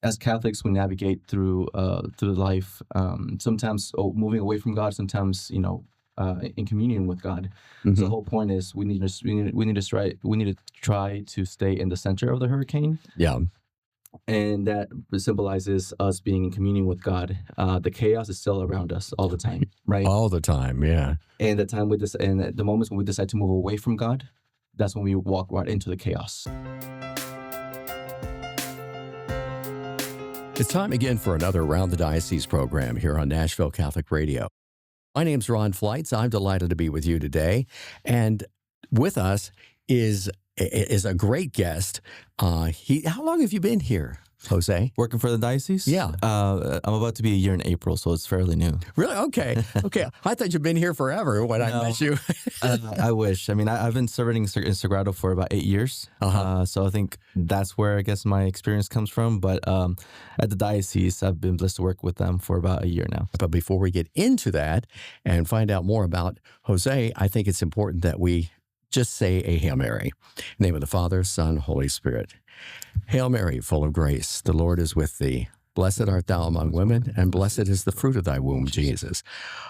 as Catholics, we navigate through life, sometimes moving away from God, sometimes in communion with God. So the whole point is we need to try to stay in the center of the hurricane. Yeah. And that symbolizes us being in communion with God. The chaos is still around us all the time, right? All the time, yeah. And the moments when we decide to move away from God, that's when we walk right into the chaos. It's time again for another Around the Diocese program here on Nashville Catholic Radio. My name's Ron Fleitz. I'm delighted to be with you today. And with us is a great guest. How long have you been here, Jose? Working for the diocese? Yeah. I'm about to be a year in April, so it's fairly new. Really? Okay. Okay. I thought you'd been here forever when I met you. I wish. I mean, I've been serving in Sagrado for about 8 years. So I think that's where I guess my experience comes from. But at the diocese, I've been blessed to work with them for about a year now. But before we get into that and find out more about Jose, I think it's important that we just say a Hail Mary. In the name of the Father, Son, Holy Spirit. Hail Mary, full of grace, the Lord is with thee. Blessed art thou among women, and blessed is the fruit of thy womb, Jesus.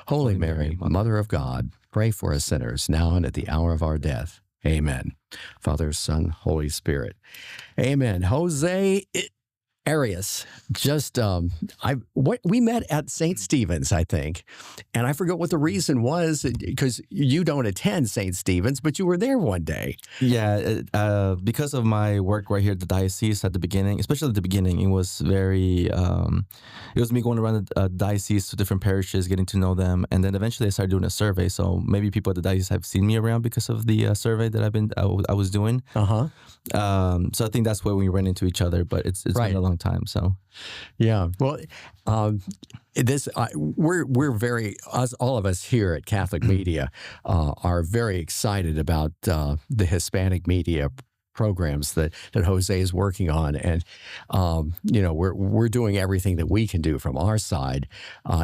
Holy Mary, Mother of God, pray for us sinners, now and at the hour of our death. Amen. Father, Son, Holy Spirit. Amen. Jose Arias, we met at St. Stephen's, I think, and I forget what the reason was, because you don't attend St. Stephen's, but you were there one day. Yeah, because of my work right here at the diocese at the beginning, especially at the beginning, it was very, it was me going around the diocese to different parishes, getting to know them, and then eventually I started doing a survey, so maybe people at the diocese have seen me around because of the survey that I was doing. So I think that's where we ran into each other, but it's right. been a long time. So, yeah. Well, we're very, all of us here at Catholic Media are very excited about the Hispanic Media programs that Jose is working on, and we're doing everything that we can do from our side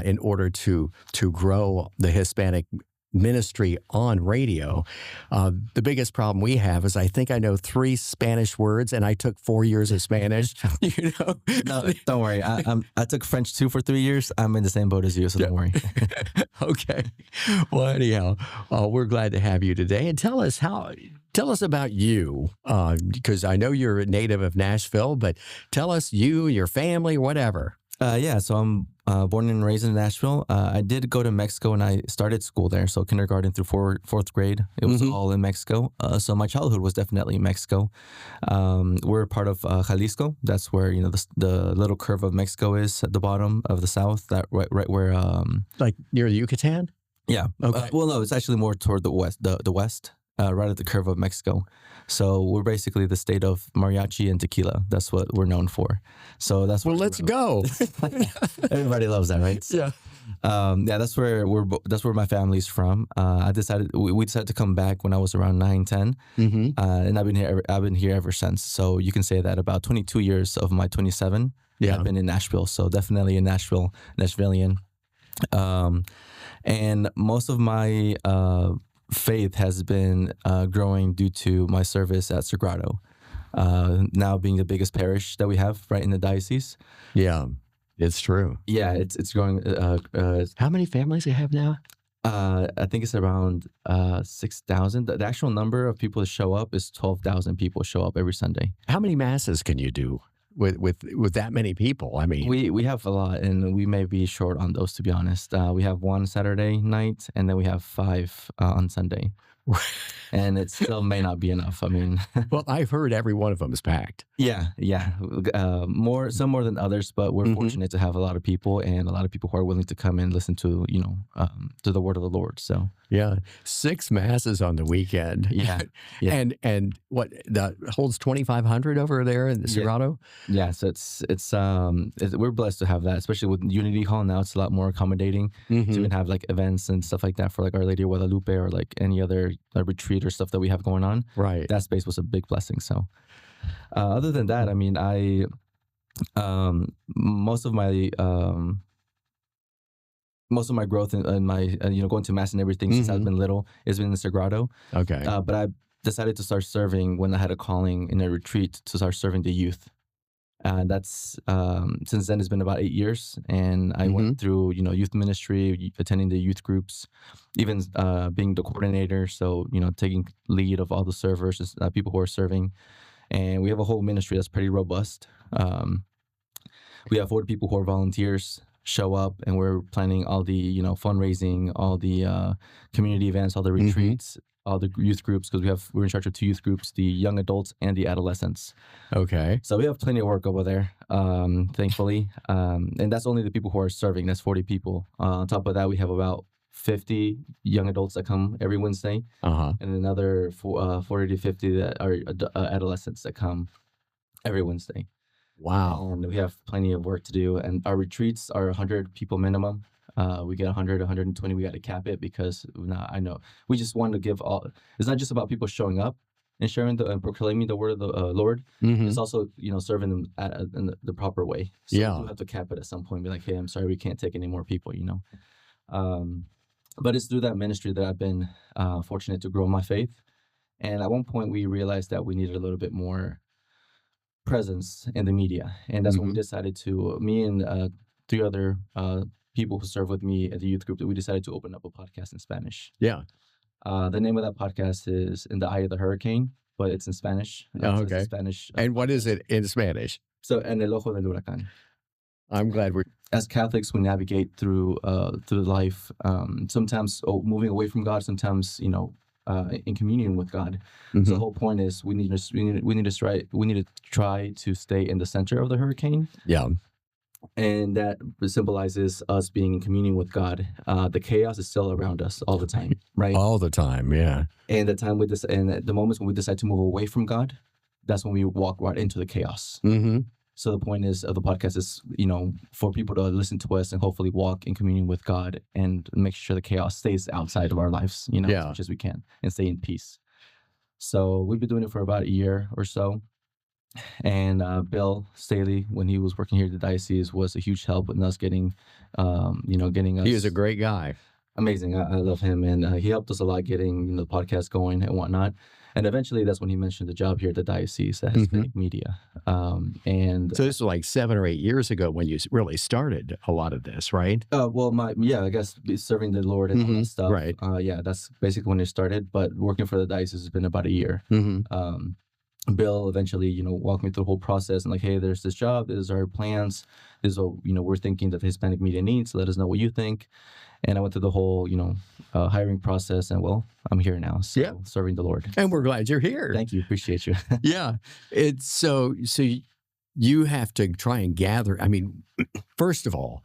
in order to grow the Hispanic ministry on radio. The biggest problem we have is I think I know 3 Spanish words, and I took 4 years of Spanish. No, don't worry. I took French too for 3 years. I'm in the same boat as you, so don't worry. Okay. Well, anyhow, we're glad to have you today, and tell us about you, because I know you're a native of Nashville, but tell us you, your family, whatever. So I'm born and raised in Nashville. I did go to Mexico and I started school there. So kindergarten through fourth grade, it was all in Mexico. So my childhood was definitely in Mexico. We're part of Jalisco. That's where the little curve of Mexico is at the bottom of the south. That right where like near Yucatan. Yeah. Okay. Well, no, it's actually more toward the west. The west. Right at the curve of Mexico. So we're basically the state of mariachi and tequila. That's what we're known for. So that's let's go. Everybody loves that, right? Yeah. That's where my family's from. We decided to come back when I was around 9, 10. And I've been here ever since. So you can say that about 22 years of my 27 I've been in Nashville. So definitely in Nashvilleian. And most of my faith has been growing due to my service at Sagrado, now being the biggest parish that we have right in the diocese. Yeah, it's true. Yeah, it's growing. How many families do you have now? I think it's around 6,000. The actual number of people that show up is 12,000 people show up every Sunday. How many masses can you do with that many people? I mean, we have a lot, and we may be short on those, to be honest. We have 1 Saturday night, and then we have 5 on Sunday. And it still may not be enough. I mean, well, I've heard every one of them is packed. Yeah. Some more than others, but we're fortunate to have a lot of people and a lot of people who are willing to come and listen to to the word of the Lord. So yeah, 6 masses on the weekend. Yeah. And what that holds 2,500 over there in the Sagrado. Yeah. So we're blessed to have that, especially with Unity Hall now. It's a lot more accommodating to even have like events and stuff like that for like Our Lady of Guadalupe or like any other retreat or stuff that we have going on. Right. That space was a big blessing. So other than that, I mean, most of my growth in my going to mass and everything since I've been little has been in the Sagrado. Okay. But I decided to start serving when I had a calling in a retreat to start serving the youth. And that's since then it's been about 8 years, and I went through youth ministry, attending the youth groups, even being the coordinator. So taking lead of all the servers, people who are serving, and we have a whole ministry that's pretty robust. We have 40 people who are volunteers show up, and we're planning all the fundraising, all the community events, all the retreats, all the youth groups, because we're in charge of 2 youth groups, the young adults and the adolescents. Okay. So we have plenty of work over there, thankfully. And that's only the people who are serving. That's 40 people. On top of that, we have about 50 young adults that come every Wednesday, and another 40 to 50 that are adolescents that come every Wednesday. Wow. And we have plenty of work to do. And our retreats are 100 people minimum. We get 100, 120. We got to cap it because I know we just want to give all. It's not just about people showing up and sharing and proclaiming the word of the Lord. It's also serving them in the proper way. So we have to cap it at some point. Be like, hey, I'm sorry, we can't take any more people. But it's through that ministry that I've been fortunate to grow my faith. And at one point, we realized that we needed a little bit more presence in the media, and that's when we decided to. Me and 3 other people who serve with me at the youth group, that we decided to open up a podcast in Spanish. Yeah. The name of that podcast is "In the Eye of the Hurricane," but it's in Spanish. Okay. Spanish. And what is it in Spanish? So, "En el ojo del huracán." I'm glad we're. As Catholics, we navigate through life. Sometimes moving away from God. Sometimes in communion with God. So the whole point is we need to try to stay in the center of the hurricane. Yeah. And that symbolizes us being in communion with God. The chaos is still around us all the time, right? All the time, yeah. And the moments when we decide to move away from God, that's when we walk right into the chaos. So the point of the podcast is, for people to listen to us and hopefully walk in communion with God and make sure the chaos stays outside of our lives, as much as we can, and stay in peace. So we've been doing it for about a year or so. And Bill Staley, when he was working here at the diocese, was a huge help in us getting us. He is a great guy. Amazing. I love him, and he helped us a lot getting the podcast going and whatnot. And eventually, that's when he mentioned the job here at the diocese at Hispanic Media. And so this was like 7 or 8 years ago when you really started a lot of this, right? Well, I guess serving the Lord and all that stuff. Right. That's basically when it started. But working for the diocese has been about a year. Bill eventually, walked me through the whole process and like, hey, there's this job, these are our plans, this is what, we're thinking that the Hispanic media needs. Let us know what you think. And I went through the whole, hiring process, and I'm here now, serving the Lord. And we're glad you're here. Thank you, appreciate you. Yeah, it's so you have to try and gather. I mean, first of all,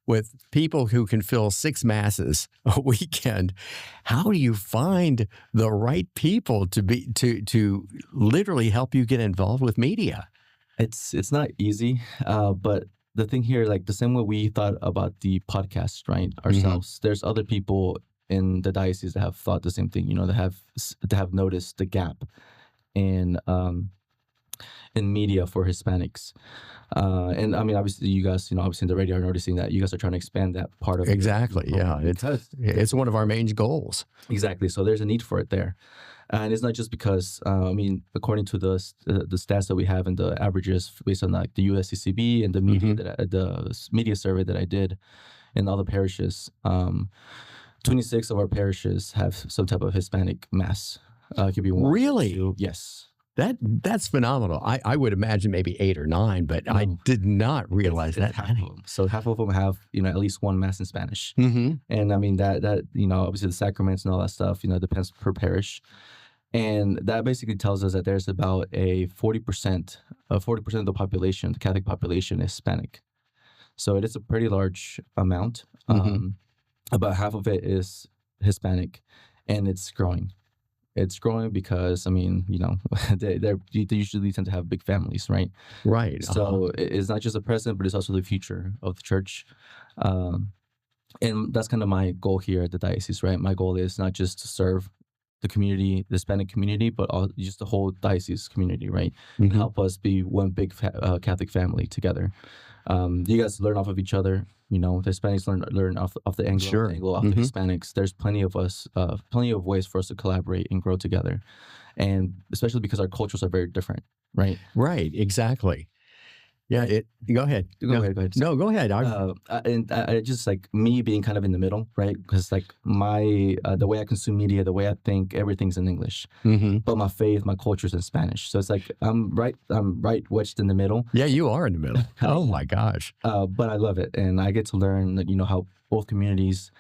with people who can fill 6 masses a weekend, how do you find the right people to literally help you get involved with media? It's not easy, but the thing here, like the same way we thought about the podcast, right, ourselves, there's other people in the diocese that have thought the same thing, that have noticed the gap in media for Hispanics. And I mean, obviously you guys, obviously in the radio are noticing that you guys are trying to expand that part of Exactly. Yeah. It's one of our main goals. Exactly. So there's a need for it there. And it's not just because, according to the stats that we have and the averages based on like the USCCB and the media the media survey that I did in all the parishes, 26 of our parishes have some type of Hispanic mass. It could be 1. Really? 2. Yes. That's phenomenal. I would imagine maybe 8 or 9, but I did not realize that. Half of them. So half of them have at least 1 mass in Spanish. And I mean that obviously the sacraments and all that stuff depends per parish, and that basically tells us that there's about a 40% of the population, the Catholic population, is Hispanic. So it is a pretty large amount. About half of it is Hispanic, and it's growing. It's growing because, they usually tend to have big families, right? Right. So it's not just the present, but it's also the future of the church. And that's kind of my goal here at the diocese, right? My goal is not just to serve the community, the Hispanic community, but just the whole diocese community, right? And help us be one big Catholic family together. You guys learn off of each other. The Hispanics learn off the Anglo, Sure. the Anglo off the Hispanics. There's plenty of ways for us to collaborate and grow together, and especially because our cultures are very different, right? Right, exactly. Yeah. Go ahead. Go ahead. Go ahead. No, go ahead. And I just like me being kind of in the middle, right? Because like my the way I consume media, the way I think, everything's in English, but my faith, my culture is in Spanish. So it's like I'm right wedged in the middle. Yeah, you are in the middle. Oh my gosh! But I love it, and I get to learn, how both communities,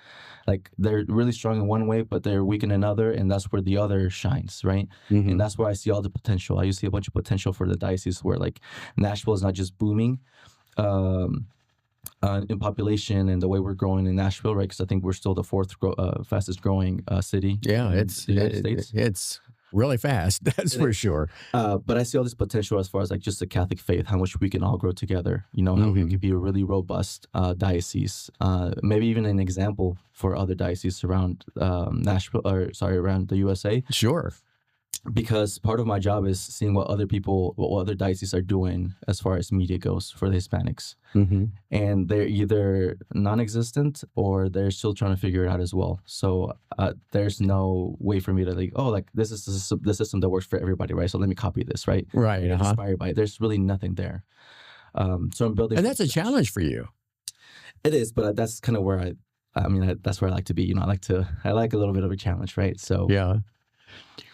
like they're really strong in one way, but they're weak in another, and that's where the other shines, right? And that's where I see all the potential. I see a bunch of potential for the diocese, where like Nashville is not just booming in population and the way we're growing in Nashville, right? Because I think we're still the fourth fastest growing city. Yeah, in it's the United States. It's really fast. That's for sure. But I see all this potential as far as like just the Catholic faith, how much we can all grow together. How we can be a really robust diocese, maybe even an example for other dioceses around Nashville, around the USA. Sure. Because part of my job is seeing what other dioceses are doing as far as media goes for the Hispanics. And they're either non-existent or they're still trying to figure it out as well. So there's no way for me to this is the system that works for everybody, right? So let me copy this, right? Right. Inspired by it. There's really nothing there. So I'm building. And that's a challenge for you. It is, but that's kind of where that's where I like to be. I like a little bit of a challenge, right? So yeah.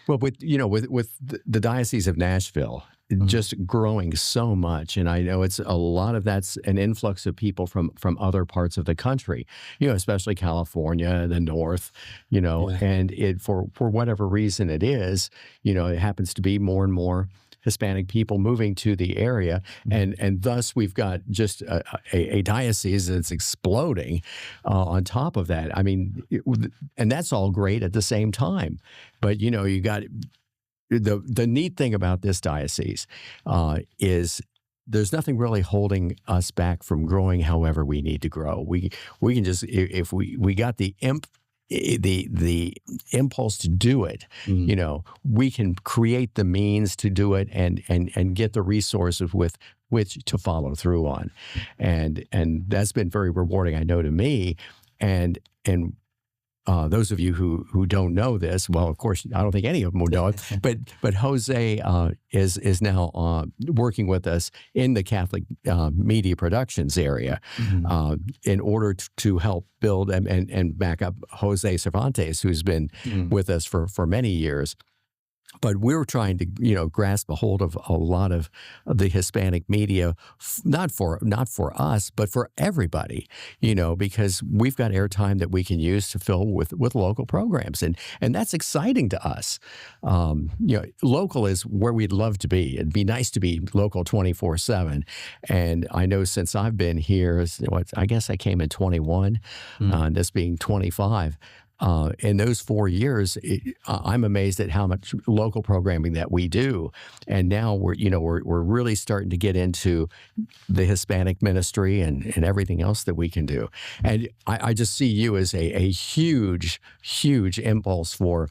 Well, with the Diocese of Nashville just growing so much, and I know it's a lot of that's an influx of people from other parts of the country, especially California, the North, and it for whatever reason it is, it happens to be more and more Hispanic people moving to the area, and thus we've got just a diocese that's exploding on top of that. I mean, and that's all great at the same time. But you got the neat thing about this diocese is there's nothing really holding us back from growing however we need to grow. We can just, if we got the impulse to do it, we can create the means to do it and get the resources with which to follow through on. And that's been very rewarding, I know, to me. And those of you who don't know this, well, of course, I don't think any of them will know it, but Jose is now working with us in the Catholic media productions area in order to help build and back up Jose Cervantes, who's been with us for many years. But we're trying to, grasp a hold of a lot of the Hispanic media, not for us, but for everybody, because we've got airtime that we can use to fill with local programs, and that's exciting to us. Local is where we'd love to be. It'd be nice to be local 24/7, and I know since I've been here, I guess I came in 21, this being 25. In those 4 years, I'm amazed at how much local programming that we do, and now we're really starting to get into the Hispanic ministry and everything else that we can do. And I just see you as a huge impulse for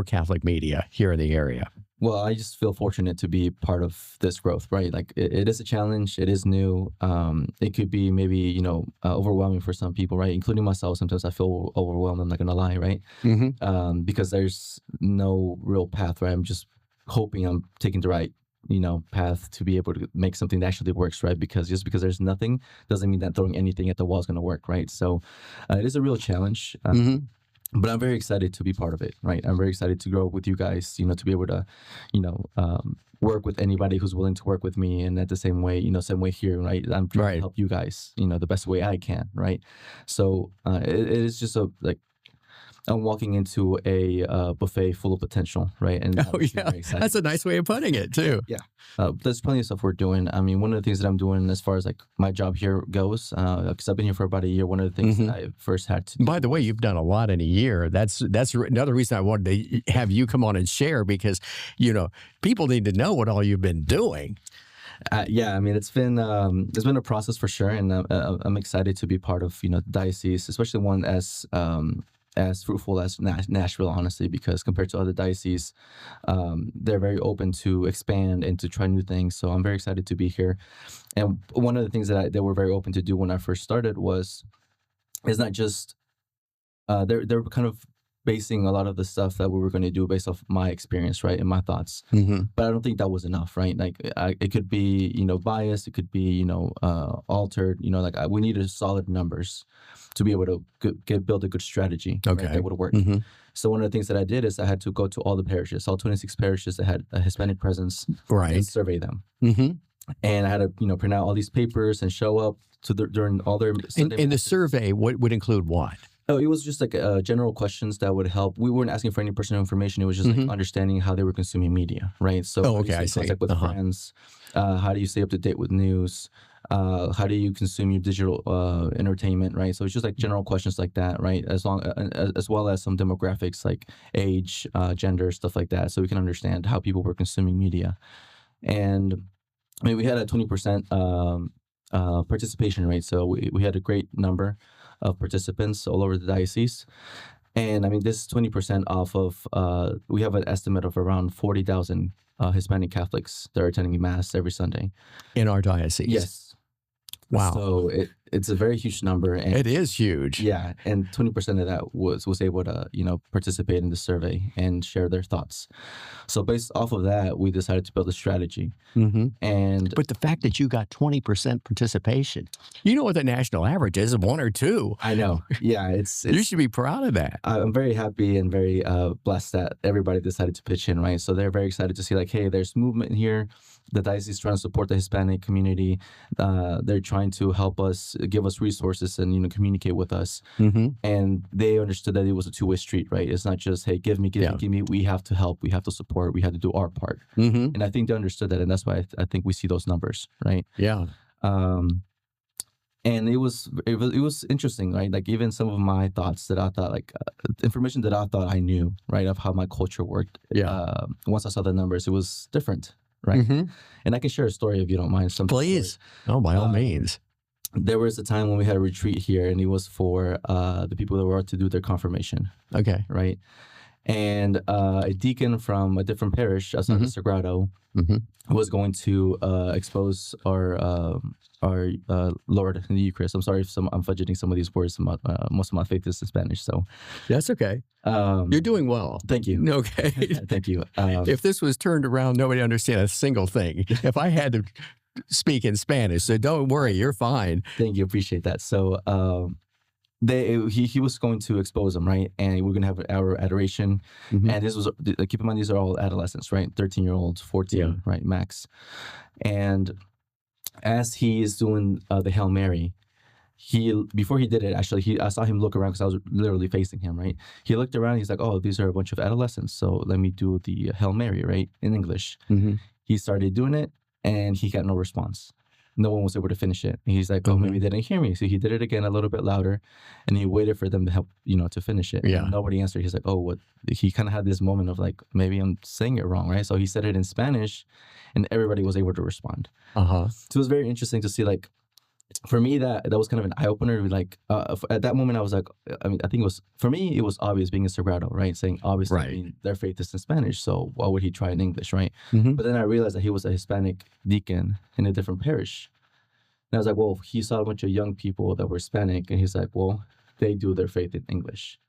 Catholic media here in the area. Well, I just feel fortunate to be part of this growth, right? Like it is a challenge. It is new. It could be maybe, overwhelming for some people, right? Including myself. Sometimes I feel overwhelmed. I'm not going to lie, right? Because there's no real path, right? I'm just hoping I'm taking the right, path to be able to make something that actually works, right? Because just because there's nothing doesn't mean that throwing anything at the wall is going to work, right? So it is a real challenge. But I'm very excited to be part of it, right? I'm very excited to grow with you guys, to be able to, work with anybody who's willing to work with me. And at the same way, same way here, right? I'm trying to help you guys, the best way I can, right? So it is just I'm walking into a buffet full of potential, right? And that's a nice way of putting it too. Yeah. There's plenty of stuff we're doing. I mean, one of the things that I'm doing as far as like my job here goes, because I've been here for about a year, one of the things that I first had to do. By the way, you've done a lot in a year. That's another reason I wanted to have you come on and share, because, people need to know what all you've been doing. Yeah, I mean, it's been a process for sure, and I'm excited to be part of, the diocese, especially one as fruitful as Nashville, honestly, because compared to other dioceses, they're very open to expand and to try new things. So I'm very excited to be here. And one of the things that they were very open to do when I first started is not just they're kind of basing a lot of the stuff that we were going to do based off my experience, right, and my thoughts. But I don't think that was enough, right? Like, it could be, biased, it could be, altered, like we needed solid numbers to be able to build a good strategy, right, that would work. So one of the things that I did is I had to go to all the parishes, all 26 parishes that had a Hispanic presence, and survey them. And I had to, print out all these papers and show up during all their Sunday and the survey would include what? Oh, it was just like general questions that would help. We weren't asking for any personal information. It was just like understanding how they were consuming media, right? So, how do you stay in contact with friends? How do you stay up to date with news? How do you consume your digital entertainment, right? So it's just like general questions like that, right? As well as some demographics like age, gender, stuff like that, so we can understand how people were consuming media. And I mean, we had a 20% participation rate, so we had a great number of participants all over the diocese. And I mean, this is 20% off of, we have an estimate of around 40,000 Hispanic Catholics that are attending Mass every Sunday. In our diocese? Yes. Wow. So it's a very huge number. And it is huge. Yeah. And 20% of that was able to, participate in the survey and share their thoughts. So based off of that, we decided to build a strategy. But the fact that you got 20% participation, you know what the national average is, 1 or 2. I know. Yeah. It's you should be proud of that. I'm very happy and very blessed that everybody decided to pitch in, right? So they're very excited to see like, hey, there's movement here. The diocese is trying to support the Hispanic community. They're trying to help us, give us resources and, communicate with us. And they understood that it was a two-way street, right? It's not just, hey, give me. We have to help. We have to support. We have to do our part. And I think they understood that. And that's why I think we see those numbers, right? Yeah. And it was interesting, right? Like even some of my thoughts that I thought, like information that I thought I knew, right, of how my culture worked. Yeah. Once I saw the numbers, it was different, right? And I can share a story if you don't mind. Please. Oh, by all means. There was a time when we had a retreat here, and it was for the people that were to do their confirmation. Okay. Right. And a deacon from a different parish outside of Sagrado was going to expose our Lord in the Eucharist. I'm sorry if I'm fudging some of these words. Most of my faith is in Spanish, so that's okay. You're doing well. Thank you. Okay. Thank you. If this was turned around, nobody understands a single thing. If I had to speak in Spanish, so don't worry, you're fine. Thank you. Appreciate that. So he was going to expose them, right? And we're going to have our adoration. And this was, keep in mind, these are all adolescents, right? 13-year-olds, 14, right, max. And as he is doing the Hail Mary, before he did it, actually, I saw him look around because I was literally facing him, right? He looked around, he's like, oh, these are a bunch of adolescents, so let me do the Hail Mary, right, in English. He started doing it, and he got no response. No one was able to finish it. And he's like, oh, maybe they didn't hear me. So he did it again a little bit louder, and he waited for them to help, to finish it. Yeah. And nobody answered. He's like, oh, what? He kind of had this moment of like, maybe I'm saying it wrong, right? So he said it in Spanish, and everybody was able to respond. So it was very interesting to see, like, for me, that was kind of an eye-opener. Like, at that moment, I was like, I think it was, for me, it was obvious being in Sagrado, right? Saying, obviously, right. Their faith is in Spanish, so why would he try in English, right? But then I realized that he was a Hispanic deacon in a different parish. And I was like, well, he saw a bunch of young people that were Hispanic, and he's like, well, they do their faith in English.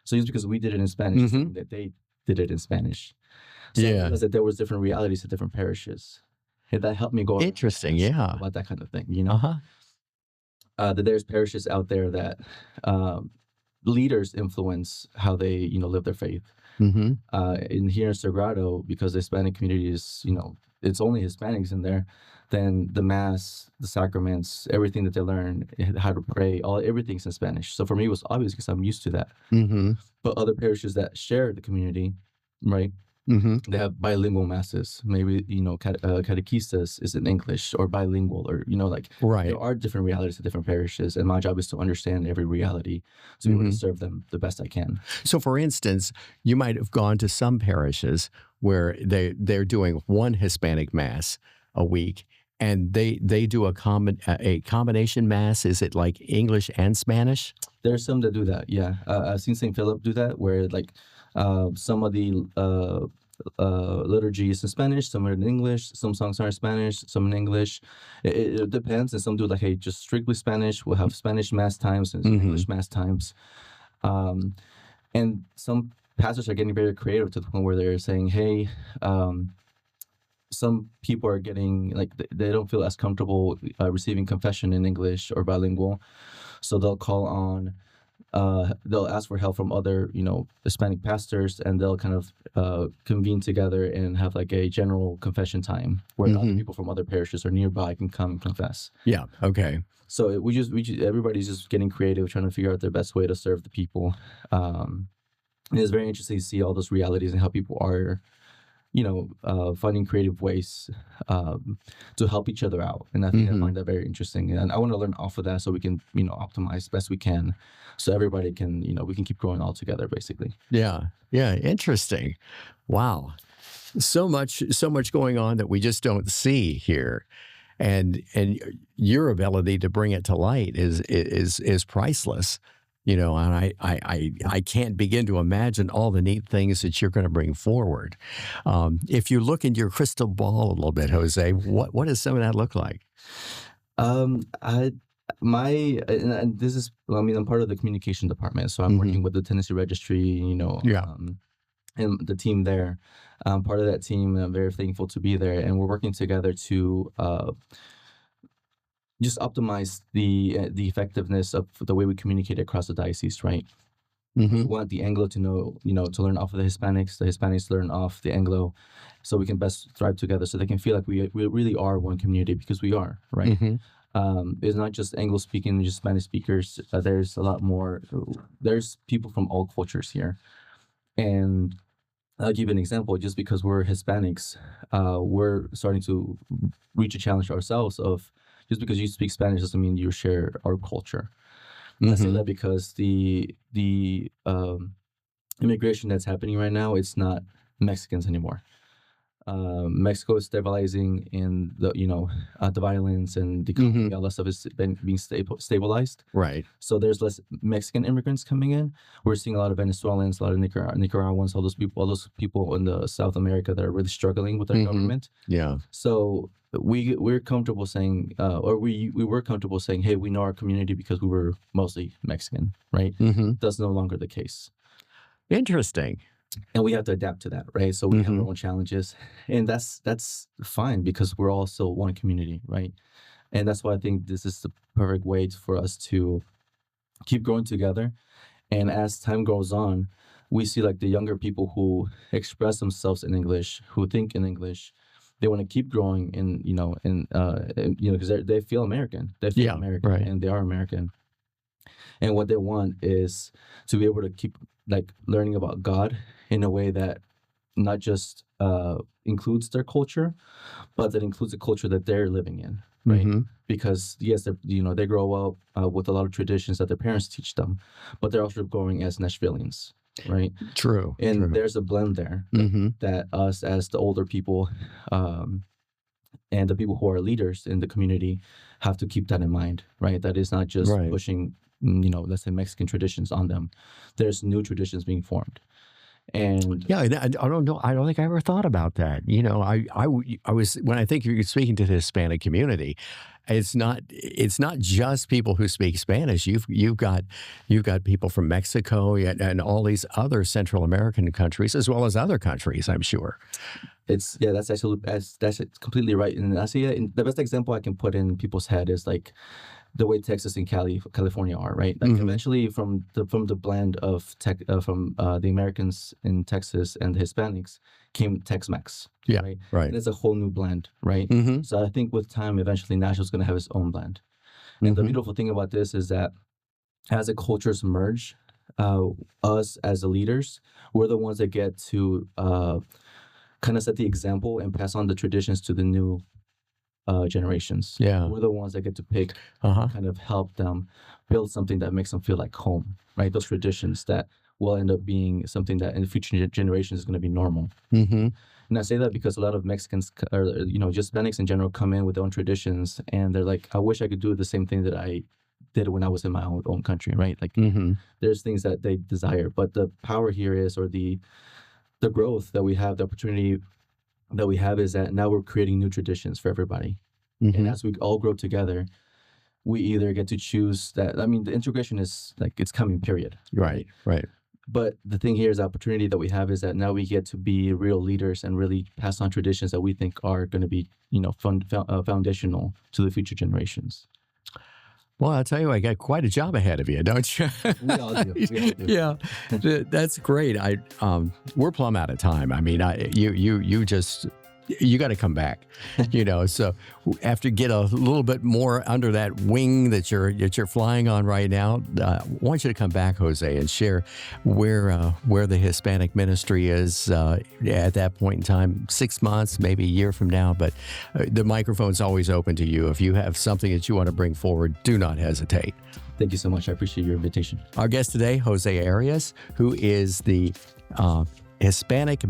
So just because we did it in Spanish, that they did it in Spanish. So I realized that there was different realities at different parishes. And that helped me go interesting, about that kind of thing, that there's parishes out there that leaders influence how they, live their faith. In here in Sagrado, because the Hispanic community is, it's only Hispanics in there, then the Mass, the sacraments, everything that they learn, how to pray, everything's in Spanish. So for me, it was obvious because I'm used to that. But other parishes that share the community, right? They have bilingual masses. Maybe, catechistas is in English or bilingual, or, right. There are different realities at different parishes. And my job is to understand every reality to be able to serve them the best I can. So, for instance, you might have gone to some parishes where they're doing one Hispanic Mass a week, and they do a combination Mass. Is it like English and Spanish? There's some that do that, yeah. I've seen St. Philip do that, where, like, some of the liturgy is in Spanish, some are in English, some songs are in Spanish, some in English. It depends, and some do like, hey, just strictly Spanish. We'll have Spanish Mass times and English Mass times. And some pastors are getting very creative to the point where they're saying, hey, some people are getting like they don't feel as comfortable receiving confession in English or bilingual, so they'll call on they'll ask for help from other Hispanic pastors, and they'll kind of convene together and have like a general confession time where other people from other parishes or nearby can come and confess. Yeah. Okay. So we just everybody's just getting creative, trying to figure out their best way to serve the people. And it's very interesting to see all those realities and how people are finding creative ways to help each other out. And I think I find that very interesting. And I want to learn off of that so we can, optimize best we can. So everybody can, we can keep growing all together, basically. Yeah. Yeah. Interesting. Wow. So much going on that we just don't see here. And your ability to bring it to light is priceless. And I can't begin to imagine all the neat things that you're going to bring forward. If you look into your crystal ball a little bit, Jose, what does some of that look like? And this is, I'm part of the communication department, so I'm working with the Tennessee Registry, and the team there. I'm part of that team, and I'm very thankful to be there. And we're working together to just optimize the effectiveness of the way we communicate across the diocese, right? We want the Anglo to know, to learn off of the Hispanics learn off the Anglo, so we can best thrive together, so they can feel like we really are one community, because we are, right? It's not just Anglo-speaking, just Spanish speakers. There's a lot more. There's people from all cultures here. And I'll give you an example. Just because we're Hispanics, we're starting to reach a challenge ourselves of, just because you speak Spanish doesn't mean you share our culture. I say that because the immigration that's happening right now, it's not Mexicans anymore. Mexico is stabilizing in the violence and the economy, all that stuff is being stabilized. Right. So there's less Mexican immigrants coming in. We're seeing a lot of Venezuelans, a lot of Nicaraguans, all those people in the South America that are really struggling with their government. Yeah. So we're comfortable saying, we were comfortable saying, hey, we know our community because we were mostly Mexican, right? That's no longer the case. Interesting. And we have to adapt to that, right? So we have our own challenges, and that's fine, because we're all still one community, right? And that's why I think this is the perfect way for us to keep growing together. And as time goes on, we see like the younger people who express themselves in English, who think in English, they want to keep growing because they feel American. They feel American, right. And they are American. And what they want is to be able to keep like learning about God in a way that not just includes their culture, but that includes the culture that they're living in, right? Because yes, they grow up with a lot of traditions that their parents teach them, but they're also growing as Nashvillians, right? True. And there's a blend there that us as the older people and the people who are leaders in the community have to keep that in mind, right? That is not just pushing, let's say Mexican traditions on them. There's new traditions being formed. And yeah, I don't know. I don't think I ever thought about that. I was, when I think you're speaking to the Hispanic community, it's not just people who speak Spanish. You've got people from Mexico and all these other Central American countries, as well as other countries, I'm sure. That's completely right. And I see the best example I can put in people's head is like the way Texas and California are, right? Like eventually from the blend of the Americans in Texas and the Hispanics came Tex-Mex. Yeah, right. And it's a whole new blend, right? So I think with time, eventually Nashville's going to have its own blend. And the beautiful thing about this is that as the cultures merge, us as the leaders, we're the ones that get to kind of set the example and pass on the traditions to the new generations. Yeah, we're the ones that get to pick, kind of help them build something that makes them feel like home, right? Those traditions that will end up being something that in the future generations is going to be normal. And I say that because a lot of Mexicans, or just Hispanics in general, come in with their own traditions, and they're like, I wish I could do the same thing that I did when I was in my own country, right? Like there's things that they desire, but the power here is, or the growth that we have, the opportunity that we have is that now we're creating new traditions for everybody. And as we all grow together, we either get to choose that. I mean, the integration is like, it's coming, period. Right. But the thing here is the opportunity that we have is that now we get to be real leaders and really pass on traditions that we think are going to be, foundational to the future generations. Well, I'll tell you, I got quite a job ahead of you, don't you? We all do. Yeah, that's great. We're plumb out of time. I mean, you got to come back, So after get a little bit more under that wing that you're flying on right now, I want you to come back, Jose, and share where the Hispanic ministry is at that point in time, 6 months, maybe a year from now. But the microphone's always open to you. If you have something that you want to bring forward, do not hesitate. Thank you so much. I appreciate your invitation. Our guest today, Jose Arias, who is the Hispanic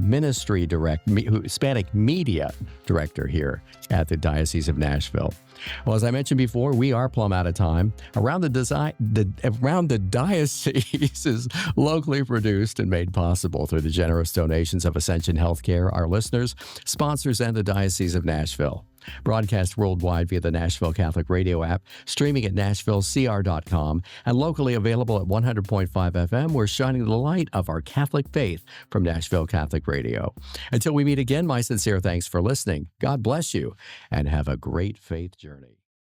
Media Director here at the Diocese of Nashville. Well, as I mentioned before, we are plumb out of time. Around the Diocese is locally produced and made possible through the generous donations of Ascension Healthcare, our listeners, sponsors, and the Diocese of Nashville. Broadcast worldwide via the Nashville Catholic Radio app, streaming at nashvillecr.com, and locally available at 100.5 FM. We're shining the light of our Catholic faith from Nashville Catholic Radio. Until we meet again, my sincere thanks for listening. God bless you, and have a great faith journey.